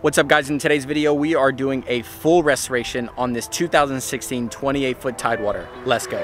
What's up guys, in today's video we are doing a full restoration on this 2016 28-foot Tidewater. Let's go.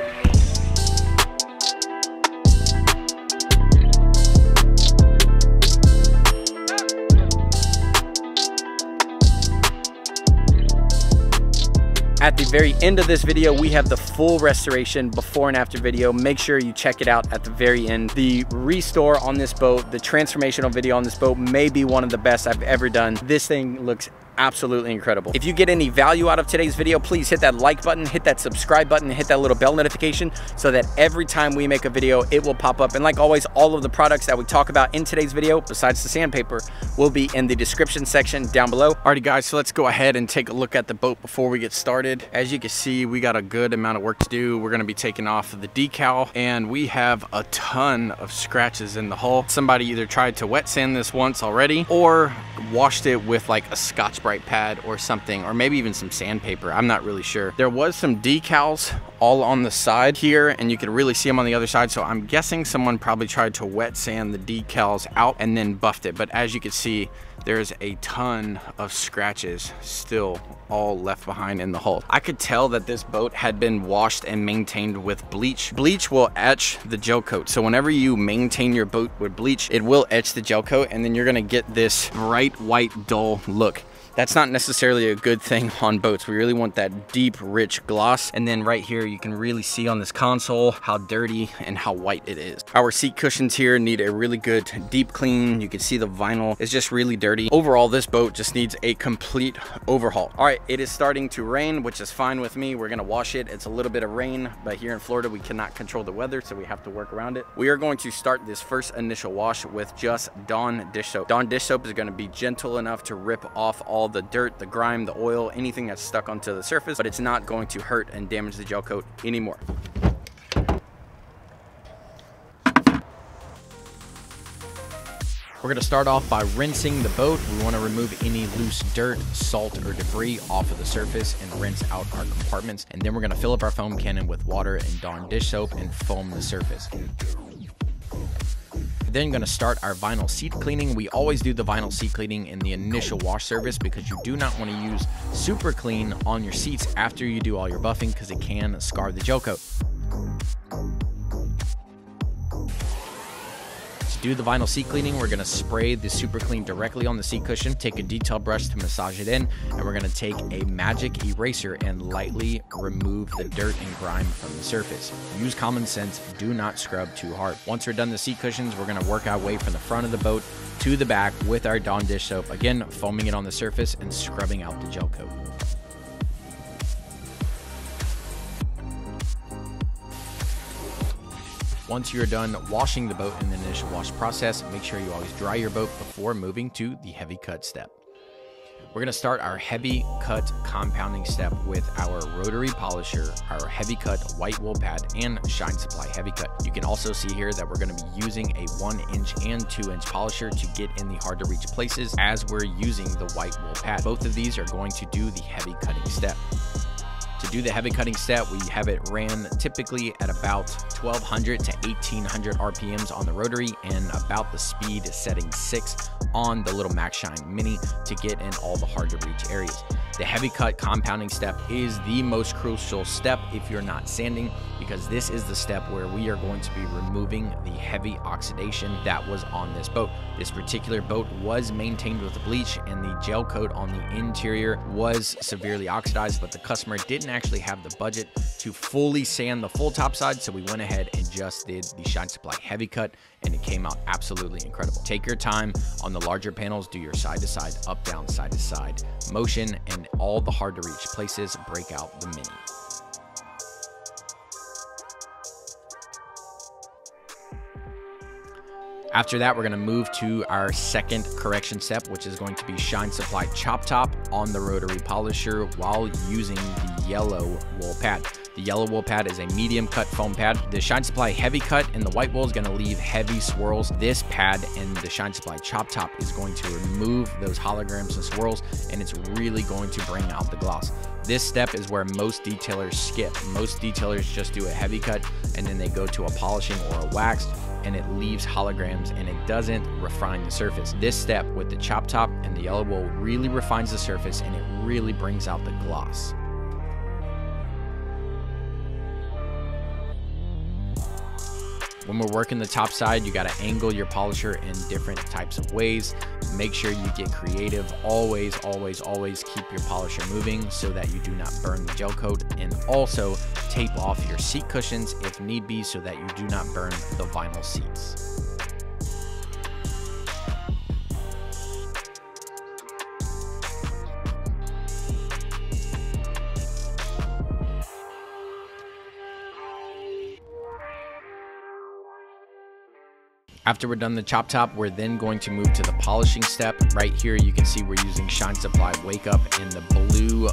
At the very end of this video, we have the full restoration before and after video. Make sure you check it out at the very end. The restore on this boat, the transformational video on this boat may be one of the best I've ever done. This thing looks absolutely incredible. If you get any value out of today's video, please hit that like button, hit that subscribe button, hit that little bell notification so that every time we make a video, it will pop up. And like always, all of the products that we talk about in today's video, besides the sandpaper, will be in the description section down below. Alrighty guys, so let's go ahead and take a look at the boat before we get started. As you can see, we got a good amount of work to do. We're gonna be taking off the decal and we have a ton of scratches in the hull. Somebody either tried to wet sand this once already or washed it with like a Scotch-Brite pad or something, or maybe even some sandpaper. I'm not really sure. There was some decals all on the side here and you can really see them on the other side, so I'm guessing someone probably tried to wet sand the decals out and then buffed it. But as you can see, there's a ton of scratches still all left behind in the hull. I could tell that this boat had been washed and maintained with bleach. Bleach will etch the gel coat, so whenever you maintain your boat with bleach, it will etch the gel coat and then you're gonna get this bright white dull look. That's not necessarily a good thing on boats. We really want that deep, rich gloss. And then right here, you can really see on this console how dirty and how white it is. Our seat cushions here need a really good deep clean. You can see the vinyl is just really dirty. Overall, this boat just needs a complete overhaul. All right, it is starting to rain, which is fine with me. We're gonna wash it. It's a little bit of rain, but here in Florida, we cannot control the weather, so we have to work around it. We are going to start this first initial wash with just Dawn dish soap. Dawn dish soap is gonna be gentle enough to rip off all the dirt, the grime, the oil, anything that's stuck onto the surface, but it's not going to hurt and damage the gel coat anymore. We're gonna start off by rinsing the boat. We wanna remove any loose dirt, salt, or debris off of the surface and rinse out our compartments. And then we're gonna fill up our foam cannon with water and Dawn dish soap and foam the surface. Then going to start our vinyl seat cleaning. We always do the vinyl seat cleaning in the initial wash service because you do not want to use super clean on your seats after you do all your buffing because it can scar the gel coat. To do the vinyl seat cleaning, we're going to spray the super clean directly on the seat cushion, take a detail brush to massage it in, and we're going to take a magic eraser and lightly remove the dirt and grime from the surface. Use common sense, do not scrub too hard. Once we're done the seat cushions, we're going to work our way from the front of the boat to the back with our Dawn dish soap, again foaming it on the surface and scrubbing out the gel coat. Once you're done washing the boat in the initial wash process, make sure you always dry your boat before moving to the heavy cut step. We're gonna start our heavy cut compounding step with our rotary polisher, our heavy cut white wool pad, and Shine Supply heavy cut. You can also see here that we're gonna be using a 1-inch and 2-inch polisher to get in the hard to reach places as we're using the white wool pad. Both of these are going to do the heavy cutting step. To do the heavy cutting step, we have it ran typically at about 1200 to 1800 RPMs on the rotary and about the speed setting 6 on the little Max Shine Mini to get in all the hard to reach areas. The heavy cut compounding step is the most crucial step if you're not sanding, because this is the step where we are going to be removing the heavy oxidation that was on this boat. This particular boat was maintained with bleach and the gel coat on the interior was severely oxidized, but the customer didn't actually have the budget to fully sand the full topside, so we went ahead and just did the Shine Supply heavy cut and it came out absolutely incredible. Take your time on the larger panels, do your side to side, up, down, side to side motion, and all the hard to reach places, break out the Mini. After that, we're going to move to our second correction step, which is going to be Shine Supply Chop Top on the rotary polisher while using the yellow wool pad. The yellow wool pad is a medium cut foam pad. The Shine Supply heavy cut in the white wool is going to leave heavy swirls. This pad in the Shine Supply Chop Top is going to remove those holograms and swirls, and it's really going to bring out the gloss. This step is where most detailers skip. Most detailers just do a heavy cut and then they go to a polishing or a wax. and it leaves holograms and it doesn't refine the surface. This step with the chop top and the yellow wool really refines the surface and it really brings out the gloss. When we're working the top side, you got to angle your polisher in different types of ways. Make sure you get creative. Always, always, always keep your polisher moving so that you do not burn the gel coat, and also tape off your seat cushions if need be so that you do not burn the vinyl seats. After we're done the chop top, we're then going to move to the polishing step. Right here, you can see we're using Shine Supply Wake Up in the blue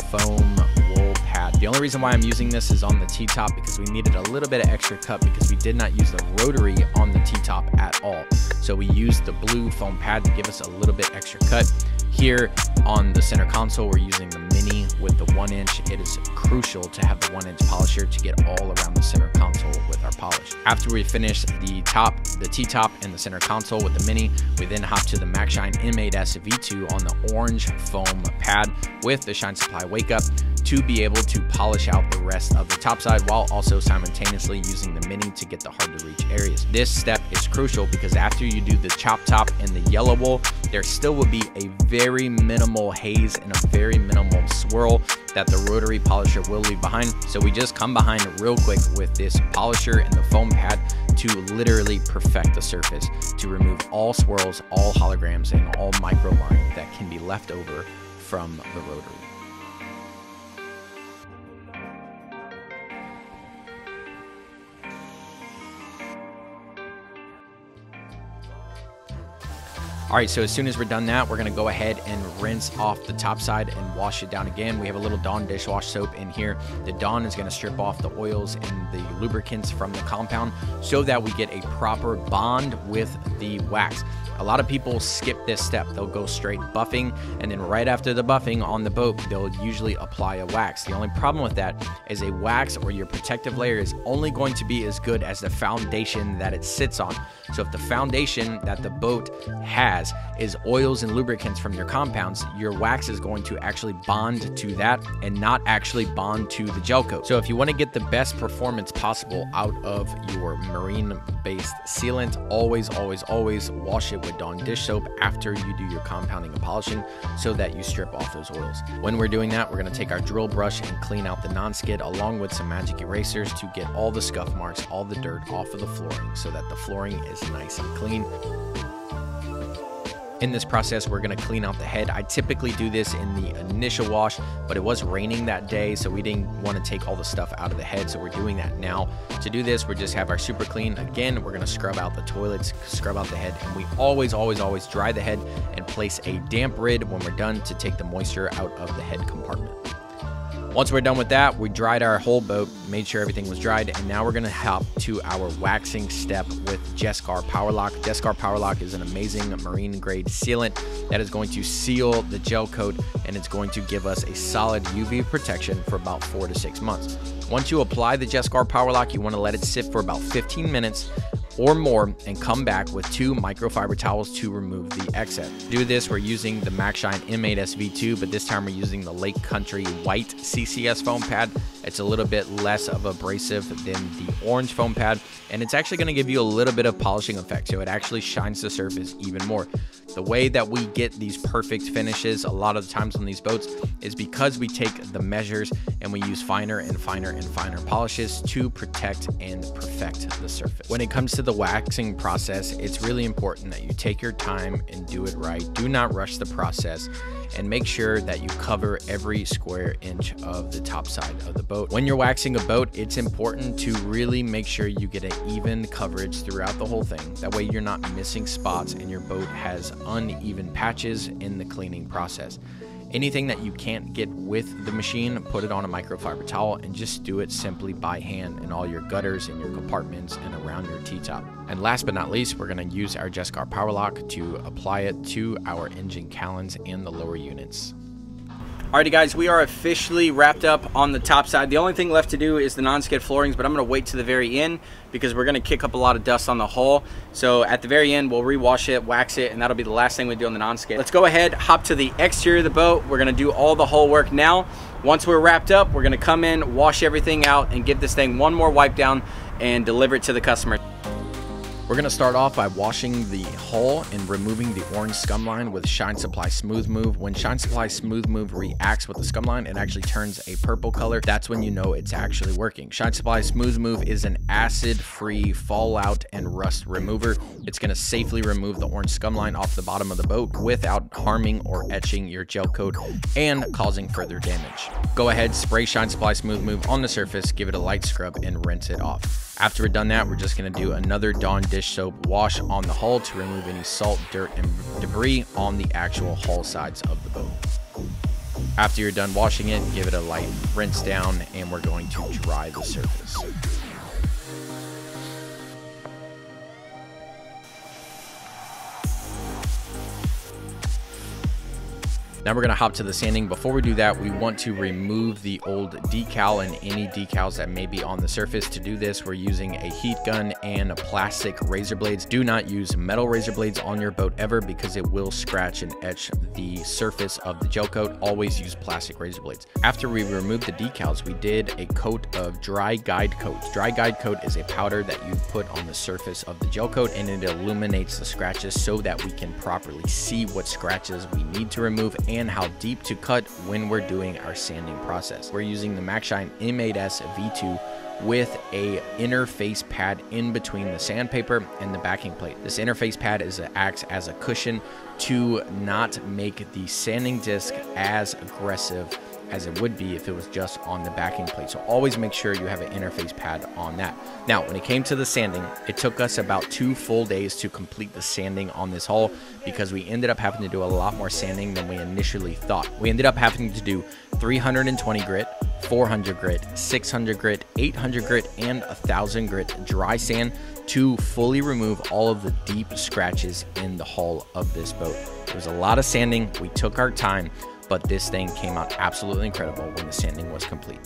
foam wool pad. The only reason why I'm using this is on the T-top because we needed a little bit of extra cut because we did not use the rotary on the T-top at all. So we used the blue foam pad to give us a little bit extra cut. Here on the center console, we're using the mini with the 1-inch. It is crucial to have the 1-inch polisher to get all around the center console with our polish. After we finish the top, the T-top, and the center console with the mini, we then hop to the Max Shine M8S V2 on the orange foam pad with the Shine Supply Wake Up to be able to polish out the rest of the top side while also simultaneously using the mini to get the hard to reach areas. This step is crucial because after you do the chop top and the yellow wool, there still will be a very minimal haze and a very minimal swirl that the rotary polisher will leave behind. So we just come behind real quick with this polisher and the foam pad to literally perfect the surface, to remove all swirls, all holograms, and all micro line that can be left over from the rotary. All right, so as soon as we're done that, we're gonna go ahead and rinse off the top side and wash it down again. We have a little Dawn dishwash soap in here. The Dawn is gonna strip off the oils and the lubricants from the compound so that we get a proper bond with the wax. A lot of people skip this step. They'll go straight buffing, and then right after the buffing on the boat, they'll usually apply a wax. The only problem with that is a wax or your protective layer is only going to be as good as the foundation that it sits on. So if the foundation that the boat has is oils and lubricants from your compounds, your wax is going to actually bond to that and not actually bond to the gel coat. So if you want to get the best performance possible out of your marine-based sealant, always, always, always wash it with Dawn dish soap after you do your compounding and polishing so that you strip off those oils. When we're doing that, we're going to take our drill brush and clean out the non-skid along with some magic erasers to get all the scuff marks, all the dirt off of the flooring so that the flooring is nice and clean. In this process, we're gonna clean out the head. I typically do this in the initial wash, but it was raining that day, so we didn't want to take all the stuff out of the head, so we're doing that now. To do this, we just have our super clean. Again, we're gonna scrub out the toilets, scrub out the head, and we always, always, always dry the head and place a damp rid when we're done to take the moisture out of the head compartment. Once we're done with that, we dried our whole boat, made sure everything was dried, and now we're gonna hop to our waxing step with Jescar Power Lock. Jescar Power Lock is an amazing marine grade sealant that is going to seal the gel coat, and it's going to give us a solid UV protection for about 4 to 6 months. Once you apply the Jescar Power Lock, you wanna let it sit for about 15 minutes or more and come back with 2 microfiber towels to remove the excess. To do this, we're using the Max Shine M8S V2, but this time we're using the Lake Country White CCS foam pad. It's a little bit less of abrasive than the orange foam pad, and it's actually gonna give you a little bit of polishing effect, so it actually shines the surface even more. The way that we get these perfect finishes a lot of the times on these boats is because we take the measures and we use finer and finer and finer polishes to protect and perfect the surface. When it comes to the waxing process, it's really important that you take your time and do it right. Do not rush the process, and make sure that you cover every square inch of the top side of the boat. When you're waxing a boat, it's important to really make sure you get an even coverage throughout the whole thing. That way you're not missing spots and your boat has uneven patches in the cleaning process. Anything that you can't get with the machine, put it on a microfiber towel and just do it simply by hand in all your gutters and your compartments and around your T-top. And last but not least, we're gonna use our Jescar Power Lock to apply it to our engine cowlings and the lower units. Alrighty guys, we are officially wrapped up on the top side. The only thing left to do is the non-skid floorings, but I'm gonna wait to the very end because we're gonna kick up a lot of dust on the hull. So at the very end, we'll rewash it, wax it, and that'll be the last thing we do on the non-skid. Let's go ahead, hop to the exterior of the boat. We're gonna do all the hull work now. Once we're wrapped up, we're gonna come in, wash everything out, and give this thing one more wipe down and deliver it to the customer. We're going to start off by washing the hull and removing the orange scum line with Shine Supply Smooth Move. When Shine Supply Smooth Move reacts with the scum line, it actually turns a purple color. That's when you know it's actually working. Shine Supply Smooth Move is an acid-free fallout and rust remover. It's going to safely remove the orange scum line off the bottom of the boat without harming or etching your gel coat and causing further damage. Go ahead, spray Shine Supply Smooth Move on the surface, give it a light scrub, and rinse it off. After we're done that, we're just going to do another Dawn dish soap wash on the hull to remove any salt, dirt, and debris on the actual hull sides of the boat. After you're done washing it, give it a light rinse down, and we're going to dry the surface. Now we're going to hop to the sanding. Before we do that, we want to remove the old decal and any decals that may be on the surface. To do this, we're using a heat gun and plastic razor blades. Do not use metal razor blades on your boat ever because it will scratch and etch the surface of the gel coat. Always use plastic razor blades. After we removed the decals, we did a coat of dry guide coat. Dry guide coat is a powder that you put on the surface of the gel coat, and it illuminates the scratches so that we can properly see what scratches we need to remove and how deep to cut when we're doing our sanding process. We're using the MaxShine M8S V2 with a interface pad in between the sandpaper and the backing plate. This interface pad acts as a cushion to not make the sanding disc as aggressive as it would be if it was just on the backing plate. So always make sure you have an interface pad on that. Now, when it came to the sanding, it took us about 2 full days to complete the sanding on this hull because we ended up having to do a lot more sanding than we initially thought. We ended up having to do 320 grit, 400 grit, 600 grit, 800 grit, and 1000 grit dry sand to fully remove all of the deep scratches in the hull of this boat. It was a lot of sanding. We took our time, but this thing came out absolutely incredible when the sanding was complete.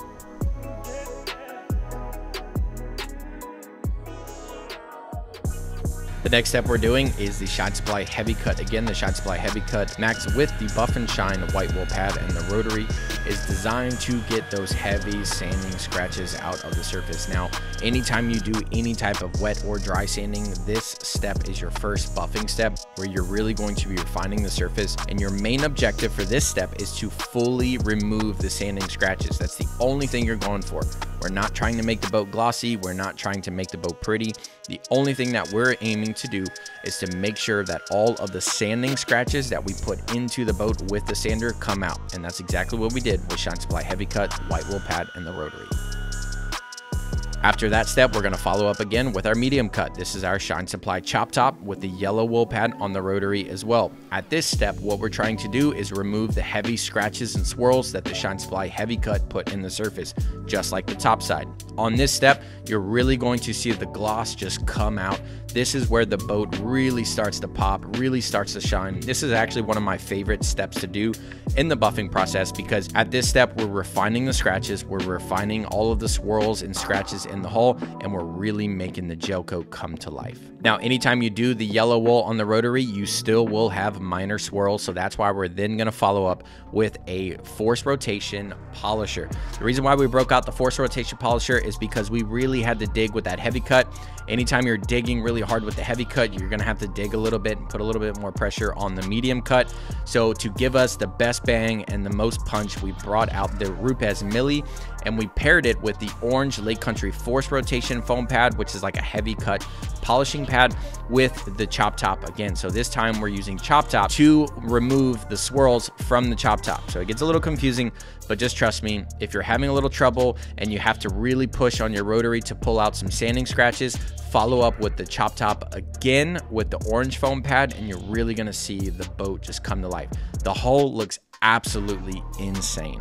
The next step we're doing is the Shine Supply Heavy Cut. Again, the Shine Supply Heavy Cut Max with the Buff and Shine white wool pad and the rotary is designed to get those heavy sanding scratches out of the surface. Now, anytime you do any type of wet or dry sanding, this step is your first buffing step where you're really going to be refining the surface, and your main objective for this step is to fully remove the sanding scratches. That's the only thing you're going for. We're not trying to make the boat glossy. We're not trying to make the boat pretty. The only thing that we're aiming to do is to make sure that all of the sanding scratches that we put into the boat with the sander come out. And that's exactly what we did with Shine Supply Heavy Cut, white wool pad, and the rotary. After that step, we're going to follow up again with our medium cut. This is our Shine Supply chop top with the yellow wool pad on the rotary as well. At this step, what we're trying to do is remove the heavy scratches and swirls that the Shine Supply Heavy Cut put in the surface, just like the top side. On this step, you're really going to see the gloss just come out. This is where the boat really starts to pop, really starts to shine. This is actually one of my favorite steps to do in the buffing process because at this step, we're refining the scratches, we're refining all of the swirls and scratches in the hull, and we're really making the gel coat come to life. Now, anytime you do the yellow wool on the rotary, you still will have minor swirls, so that's why we're then going to follow up with a force rotation polisher. The reason why we broke out the force rotation polisher is because we really had to dig with that heavy cut. Anytime you're digging really hard with the heavy cut, you're going to have to dig a little bit and put a little bit more pressure on the medium cut. So to give us the best bang and the most punch, we brought out the Rupes Milli and we paired it with the orange Lake Country force rotation foam pad, which is like a heavy cut polishing pad, with the chop top again. So this time we're using chop top to remove the swirls from the chop top. So it gets a little confusing, but just trust me, if you're having a little trouble and you have to really push on your rotary to pull out some sanding scratches, follow up with the chop top again with the orange foam pad, and you're really gonna see the boat just come to life. The hull looks absolutely insane.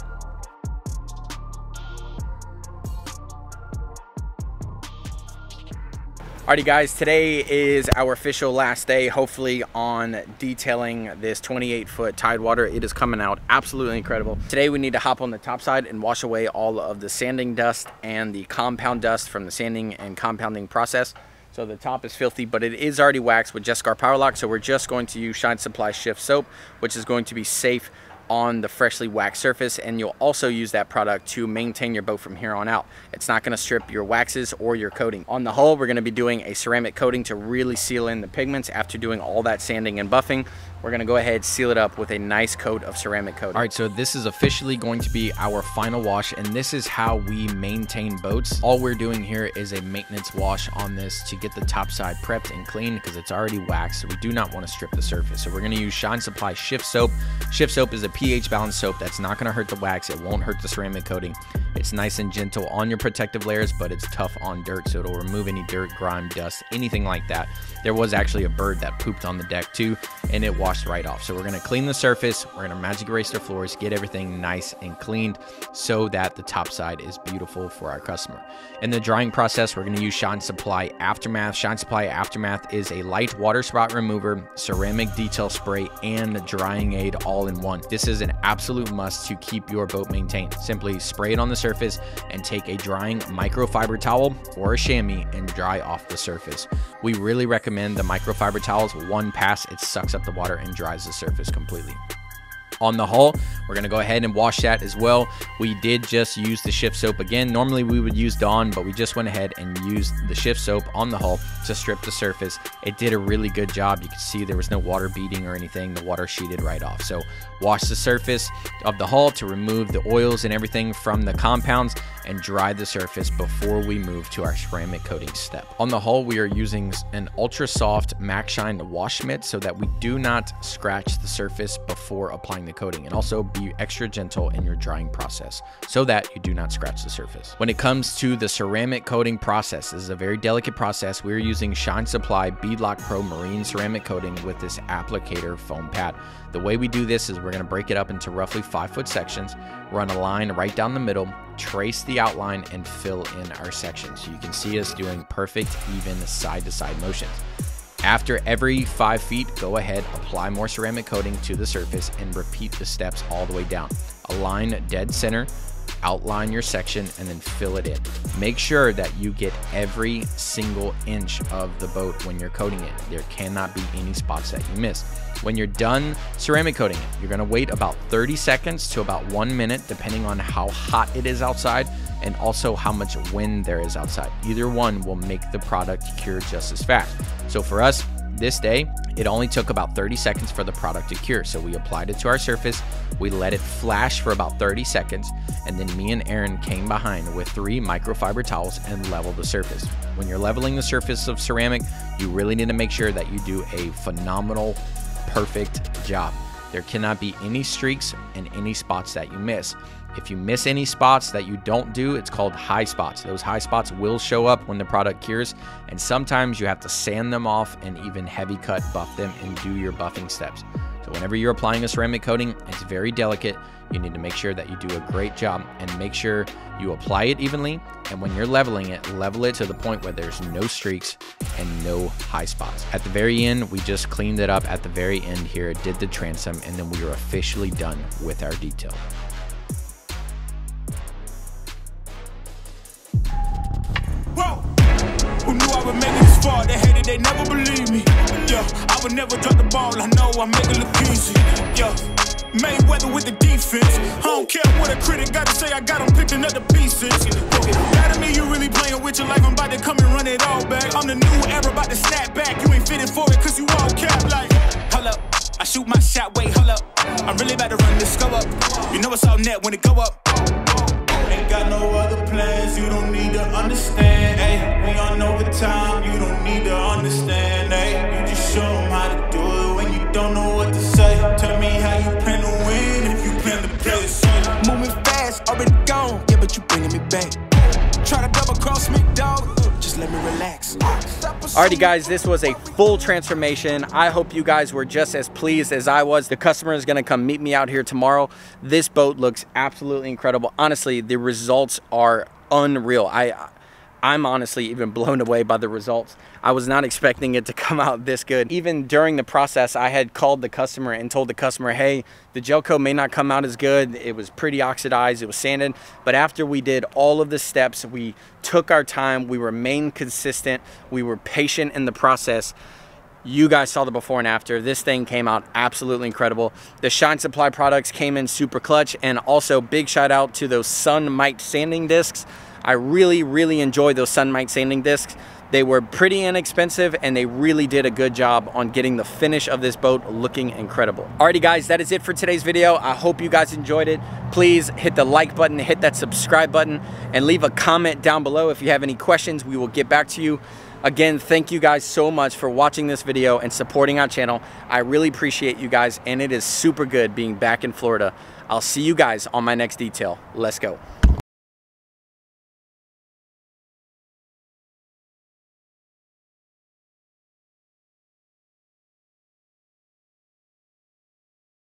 Alrighty guys, today is our official last day, hopefully, on detailing this 28-foot Tidewater. It is coming out absolutely incredible. Today we need to hop on the top side and wash away all of the sanding dust and the compound dust from the sanding and compounding process. So the top is filthy, but it is already waxed with Jescar Power Lock, so we're just going to use Shine Supply Shift Soap, which is going to be safe on the freshly waxed surface, and you'll also use that product to maintain your boat from here on out. It's not going to strip your waxes or your coating. On the hull, we're going to be doing a ceramic coating to really seal in the pigments. After doing all that sanding and buffing, we're going to go ahead, seal it up with a nice coat of ceramic coating. All right, so this is officially going to be our final wash, and this is how we maintain boats. All we're doing here is a maintenance wash on this to get the top side prepped and clean because it's already waxed, so we do not want to strip the surface. So we're going to use Shine Supply Shift Soap. Shift Soap is a pH balanced soap that's not going to hurt the wax. It won't hurt the ceramic coating. It's nice and gentle on your protective layers, but it's tough on dirt, so it'll remove any dirt, grime, dust, anything like that. There was actually a bird that pooped on the deck too, and it washed right off. So we're going to clean the surface. We're going to magic erase the floors, get everything nice and cleaned so that the top side is beautiful for our customer. In the drying process, we're going to use Shine Supply Aftermath. Shine Supply Aftermath is a light water spot remover, ceramic detail spray, and drying aid all in one. This is an absolute must to keep your boat maintained. Simply spray it on the surface and take a drying microfiber towel or a chamois and dry off the surface. We really recommend the microfiber towels. One pass, it sucks up the water and dries the surface completely. On the hull, we're going to go ahead and wash that as well. We did just use the Shift Soap again. Normally we would use Dawn, but we just went ahead and used the Shift Soap on the hull to strip the surface. It did a really good job. You can see there was no water beading or anything. The water sheeted right off. So wash the surface of the hull to remove the oils and everything from the compounds and dry the surface before we move to our ceramic coating step. On the hull, we are using an ultra soft Max Shine wash mitt so that we do not scratch the surface before applying the coating, and also be extra gentle in your drying process so that you do not scratch the surface. When it comes to the ceramic coating process, this is a very delicate process. We're using Shine Supply Beadlock Pro Marine Ceramic Coating with this applicator foam pad. The way we do this is we're going to break it up into roughly 5-foot sections, run a line right down the middle, trace the outline, and fill in our sections. So you can see us doing perfect, even side-to-side motions. After every 5 feet, go ahead, apply more ceramic coating to the surface, and repeat the steps all the way down. Align dead center, outline your section, and then fill it in. Make sure that you get every single inch of the boat when you're coating it. There cannot be any spots that you miss. When you're done ceramic coating it, you're going to wait about 30 seconds to about 1 minute, depending on how hot it is outside and also how much wind there is outside. Either one will make the product cure just as fast. So for us, this day, it only took about 30 seconds for the product to cure. So we applied it to our surface, we let it flash for about 30 seconds, and then me and Aaron came behind with 3 microfiber towels and leveled the surface. When you're leveling the surface of ceramic, you really need to make sure that you do a phenomenal, perfect job. There cannot be any streaks and any spots that you miss. If you miss any spots that you don't do, it's called high spots. Those high spots will show up when the product cures, and sometimes you have to sand them off and even heavy cut buff them and do your buffing steps. So whenever you're applying a ceramic coating, it's very delicate. You need to make sure that you do a great job and make sure you apply it evenly. And when you're leveling it, level it to the point where there's no streaks and no high spots. At the very end, we just cleaned it up at the very end here, did the transom, and then we were officially done with our detail. Whoa. Who knew I would make it this far? They hated, they never believed me. Yeah, I would never drop the ball. I know I make it look easy. Yeah, Mayweather with the defense. I don't care what a critic got to say. I got them picking up the pieces. That to me, you really playing with your life. I'm about to come and run it all back. I'm the new era, about to snap back. You ain't fitting for it, cause you all cap like. Hold up, I shoot my shot. Wait, hold up. I'm really about to run this go up. You know it's all net when it go up. Ain't got no other plans, you don't need to understand, ayy. We on overtime, you don't need to understand, ayy. You just show them how to do it when you don't know what to say. Tell me how you plan to win if you plan to play the same. Moving fast, already gone, yeah, but you bringing me back. Try to double cross me, dog, just let me relax. Alrighty guys, this was a full transformation. I hope you guys were just as pleased as I was. The customer is gonna come meet me out here tomorrow. This boat looks absolutely incredible. Honestly, the results are unreal. I'm honestly even blown away by the results. I was not expecting it to come out this good. Even during the process, I had called the customer and told the customer, hey, the gel coat may not come out as good. It was pretty oxidized, it was sanded. But after we did all of the steps, we took our time, we remained consistent, we were patient in the process. You guys saw the before and after. This thing came out absolutely incredible. The Shine Supply products came in super clutch, and also big shout out to those Sun Mite sanding discs. I really enjoyed those Sun Mite sanding discs. They were pretty inexpensive and they really did a good job on getting the finish of this boat looking incredible. Alrighty guys, that is it for today's video. I hope you guys enjoyed it. Please hit the like button, hit that subscribe button, and leave a comment down below if you have any questions. We will get back to you. Again, thank you guys so much for watching this video and supporting our channel. I really appreciate you guys, and it is super good being back in Florida. I'll see you guys on my next detail. Let's go.